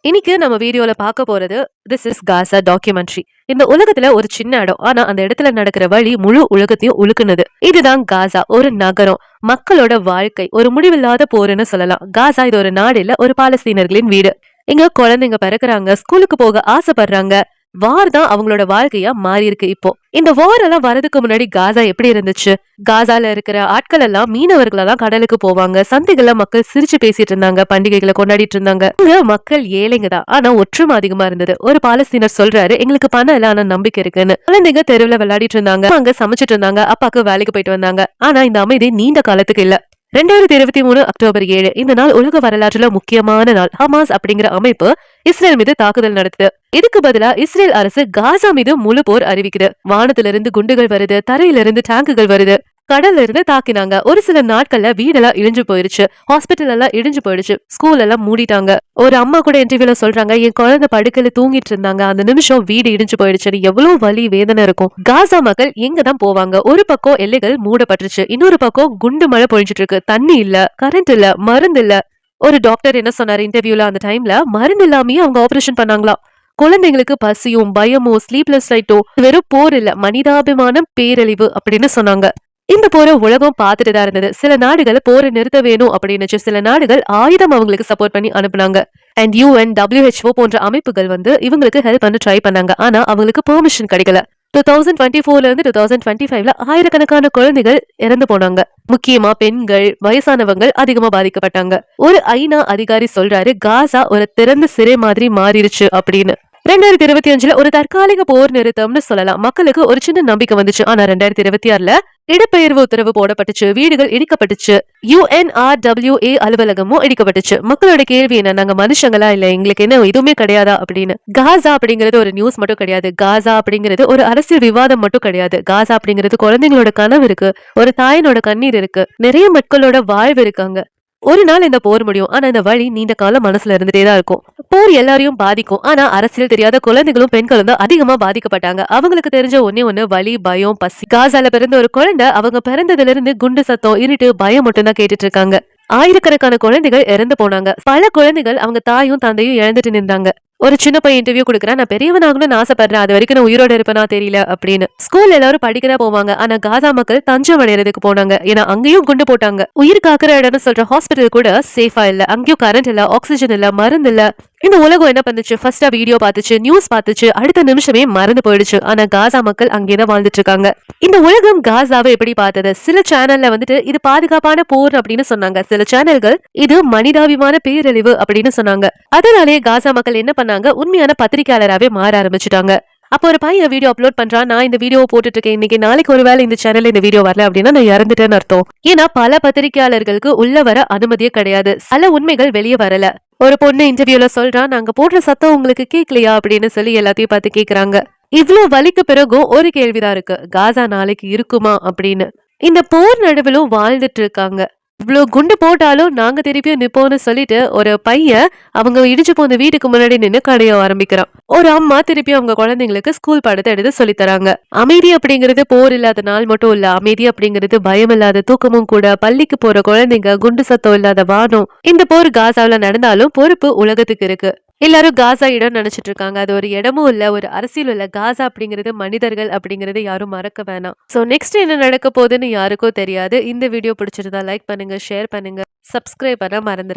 இன்னைக்கு நம்ம வீடியோல பார்க்க போறது திஸ் இஸ் காசா டாக்குமெண்ட்ரி. இந்த உலகத்துல ஒரு சின்ன இடம், ஆனா அந்த இடத்துல நடக்கிற வழி முழு உலகத்தையும் உலுக்குனது. இதுதான் காசா, ஒரு நகரம், மக்களோட வாழ்க்கை, ஒரு முடிவில்லாத போருன்னு சொல்லலாம். காசா இது ஒரு நாடு இல்ல, ஒரு பாலஸ்தீனர்களின் வீடு. இங்க குழந்தைங்க பிறக்குறாங்க, ஸ்கூலுக்கு போக ஆசைப்படுறாங்க. வார் தான் அவங்களோட வாழ்க்கையா மாறி இருக்கு இப்போ. இந்த வார் எல்லாம் வரதுக்கு முன்னாடி காசா எப்படி இருந்துச்சு? காசால இருக்கிற ஆட்கள் எல்லாம் மீனவர்கள் எல்லாம் கடலுக்கு போவாங்க. சந்தைகள்ல மக்கள் சிரிச்சு பேசிட்டு இருந்தாங்க, பண்டிகைகளை கொண்டாடிட்டு இருந்தாங்க. இங்க மக்கள் ஏழைங்க தான், ஆனா ஒற்றுமை அதிகமா இருந்தது. ஒரு பாலஸ்தீனர் சொல்றாரு, எங்களுக்கு பணம் இல்ல ஆனா நம்பிக்கை இருக்குன்னு. குழந்தைங்க தெருவுல விளையாடிட்டு இருந்தாங்க, அங்க சமைச்சிட்டு இருந்தாங்க, அப்பாக்கு வேலைக்கு போயிட்டு வந்தாங்க. ஆனா இந்த அமைதி நீண்ட காலத்துக்கு இல்ல. 2023 அக்டோபர் 7 இந்த நாள் உலக வரலாற்றுல முக்கியமான நாள். ஹமாஸ் அப்படிங்கிற அமைப்பு இஸ்ரேல் மீது தாக்குதல் நடத்துது. இதுக்கு பதிலா இஸ்ரேல் அரசு காசா மீது முழு போர் அறிவிக்குது. வானத்துல இருந்து குண்டுகள் வருது, தரையில இருந்து டேங்குகள் வருது, கடல்ல இருந்து தாக்கினாங்க. ஒரு சில நாட்கள்ல வீடெல்லாம் இடிஞ்சு போயிருச்சு, ஹாஸ்பிட்டல் எல்லாம் இடிஞ்சு போயிடுச்சு, ஸ்கூல் எல்லாம் மூடிட்டாங்க. ஒரு அம்மா கூட இன்டர்வியூல சொல்றாங்க, என் குழந்தை படுக்கையில தூங்கிட்டு இருந்தாங்க, அந்த நிமிஷம் வீடு இடிஞ்சு போயிடுச்சு. எவ்வளவு வலி வேதனை இருக்கும். காசா மக்கள் எங்க தான் போவாங்க? ஒரு பக்கம் எல்லைகள் மூடப்பட்டுருச்சு, இன்னொரு பக்கம் குண்டு மழை பொழிஞ்சிட்டு இருக்கு. தண்ணி இல்ல, கரண்ட் இல்ல, மருந்து இல்ல. ஒரு டாக்டர் என்ன சொன்னாரு இன்டர்வியூல, அந்த டைம்ல மருந்து இல்லாமயே அவங்க ஆபரேஷன் பண்ணாங்களாம். குழந்தைங்களுக்கு பசியும் பயமும் ஸ்லீப்லெஸ் நைட்டும் வெறும் போர் இல்ல, மனிதாபிமானம் பேரழிவு அப்படின்னு சொன்னாங்க. இந்த போரை உலகம் பார்த்துட்டு தான் இருந்தது. சில நாடுகள் போரை நிறுத்த வேணும் அப்படின்னு, சில நாடுகள் ஆயுதம் அவங்களுக்கு சப்போர்ட் பண்ணி அனுப்புனாங்க. அண்ட் UN, WHO போன்ற அமைப்புகள் இவங்களுக்கு ஹெல்ப் பண்ண ட்ரை பண்ணாங்க. ஆனா அவங்களுக்கு பெர்மிஷன் கிடைக்கல. 2024ல இருந்து 2025ல ஆயிரக்கணக்கான குழந்தைகள் இறந்து போனாங்க. முக்கியமா பெண்கள், வயசானவங்க அதிகமா பாதிக்கப்பட்டாங்க. ஒரு ஐநா அதிகாரி சொல்றாரு, காசா ஒரு திறந்த சிறை மாதிரி மாறிடுச்சு அப்படின்னு. 2025ல ஒரு தற்காலிக போர் நிறுத்தம்னு சொல்லலாம். மக்களுக்கு ஒரு சின்ன நம்பிக்கை வந்துச்சு. ஆனா 2026ல இடப்பெயர்வு உத்தரவு போடப்பட்டுச்சு, வீடுகள் இடிக்கப்பட்டுச்சு, UNRWA அலுவலகமும் இடிக்கப்பட்டுச்சு. மக்களோட கேள்வி என்ன, நாங்க மனுஷங்களா இல்ல, எங்களுக்கு என்ன எதுவுமே கிடையாதா அப்படின்னு. காசா அப்படிங்கிறது ஒரு நியூஸ் மட்டும் கிடையாது. காசா அப்படிங்கிறது ஒரு அரசியல் விவாதம் மட்டும் கிடையாது. காசா அப்படிங்கிறது குழந்தைங்களோட கனவு இருக்கு, ஒரு தாயினோட கண்ணீர் இருக்கு, நிறைய மக்களோட வாழ்வு இருக்காங்க. ஒரு நாள் இந்த போர் முடியும், ஆனா இந்த வழி நீண்ட காலம் மனசுல இருந்துட்டே தான் இருக்கும். போர் எல்லாரையும் பாதிக்கும், ஆனா அரசியல் தெரியாத குழந்தைகளும் பெண்களும் தான் அதிகமா பாதிக்கப்பட்டாங்க. அவங்களுக்கு தெரிஞ்ச ஒன்னே ஒண்ணு வலி, பயம், பசி. காசால பிறந்த ஒரு குழந்தை அவங்க பிறந்ததுல இருந்து குண்டு சத்தம், இருட்டு, பயம் மட்டும் தான் கேட்டுட்டு இருக்காங்க. ஆயிரக்கணக்கான குழந்தைகள் இறந்து போனாங்க. பல குழந்தைகள் அவங்க தாயும் தந்தையும் இழந்துட்டு நின்றாங்க. ஒரு சின்ன பையன் இன்டர்வியூ கொடுக்குறேன், நான் பெரியவன் ஆகணும்னு ஆசைப்படுறேன், அது வரைக்கும் நான் உயிரோட இருப்பேனா தெரியல அப்படின்னு. ஸ்கூல்ல எல்லாரும் படிக்கதான் போவாங்க, ஆனா காசா மக்கள் தஞ்சம் அடைறதுக்கு போனாங்க. ஏன்னா அங்கேயும் குண்டு போட்டாங்க. உயிர் காக்குற இடம்னு சொல்ற ஹாஸ்பிட்டல் கூட சேஃபா இல்ல. அங்கேயும் கரண்ட் இல்ல, ஆக்சிஜன் இல்ல, மருந்து இல்ல. இந்த உலகம் என்ன பண்ணுச்சு? ஃபர்ஸ்டா வீடியோ பார்த்துச்சு, நியூஸ் பார்த்துச்சு, அடுத்த நிமிஷமே மறந்து போயிடுச்சு. ஆனா காசா மக்கள் அங்கேதான் வாழ்ந்துட்டு இருக்காங்க. இந்த உலகம் காசாவை எப்படி பார்த்தது? சில சேனல்ல இது பாதுகாப்பான போர் அப்படின்னு சொன்னாங்க. சில சேனல்கள் இது மனிதாபிமான பேரழிவு அப்படின்னு சொன்னாங்க. அதனாலே காசா மக்கள் என்ன பண்ணாங்க? உண்மையான பத்திரிகையாளராகவே மாற ஆரம்பிச்சுட்டாங்க. அப்போ ஒரு பையன் வீடியோ அப்லோட் பண்றான், நான் இந்த வீடியோ போட்டுட்டு இருக்கேன் இன்னைக்கு, நாளைக்கு ஒருவேளை இந்த சேனல்ல இந்த வீடியோ வரல அப்படின்னா நான் இறந்துட்டேன்னு அர்த்தம். ஏன்னா பல பத்திரிகையாளர்களுக்கு உள்ள வர அனுமதியே கிடையாது. பல உண்மைகள் வெளியே வரல. ஒரு பொண்ணு இன்டர்வியூல சொல்றான், நாங்க போடுற சத்தம் உங்களுக்கு கேட்கலையா அப்படின்னு சொல்லி எல்லாத்தையும் பார்த்து கேக்குறாங்க. இவ்ளோ வலிக்கு பிறகும் ஒரு கேள்விதான் இருக்கு, காசா நாளைக்கு இருக்குமா அப்படின்னு. இந்த போர் நடுவிலும் வாழ்ந்துட்டு இருக்காங்க. இவ்ளோ குண்டு போட்டாலும் நாங்க திருப்பியும் நிப்போம்னு சொல்லிட்டு ஒரு பையன் அவங்க இடிச்சு போன வீட்டுக்கு முன்னாடி நின்னு கடைய ஆரம்பிக்கிறான். ஒரு அம்மா திருப்பி அவங்க குழந்தைங்களுக்கு ஸ்கூல் பாடத்தை எடுத்து சொல்லி தராங்க. அமைதி அப்படிங்கிறது போர் இல்லாத நாள் மட்டும் இல்ல, அமைதி அப்படிங்கிறது பயம் இல்லாத தூக்கமும் கூட. பள்ளிக்கு போற குழந்தைங்க, குண்டு சத்தம் இல்லாத வானம். இந்த போர் காசாவில நடந்தாலும் பொறுப்பு உலகத்துக்கு இருக்கு. எல்லாரும் காசா இடம் நினைச்சிட்டு இருக்காங்க, அது ஒரு இடமும் இல்ல, ஒரு அரசியல் இல்ல. காசா அப்படிங்கிறது மனிதர்கள் அப்படிங்கறது யாரும் மறக்க வேணாம். சோ நெக்ஸ்ட் என்ன நடக்க போகுதுன்னு யாருக்கும் தெரியாது. இந்த வீடியோ பிடிச்சிருந்தா லைக் பண்ணுங்க, ஷேர் பண்ணுங்க, சப்ஸ்கிரைப் பண்ண மறந்துடுங்க.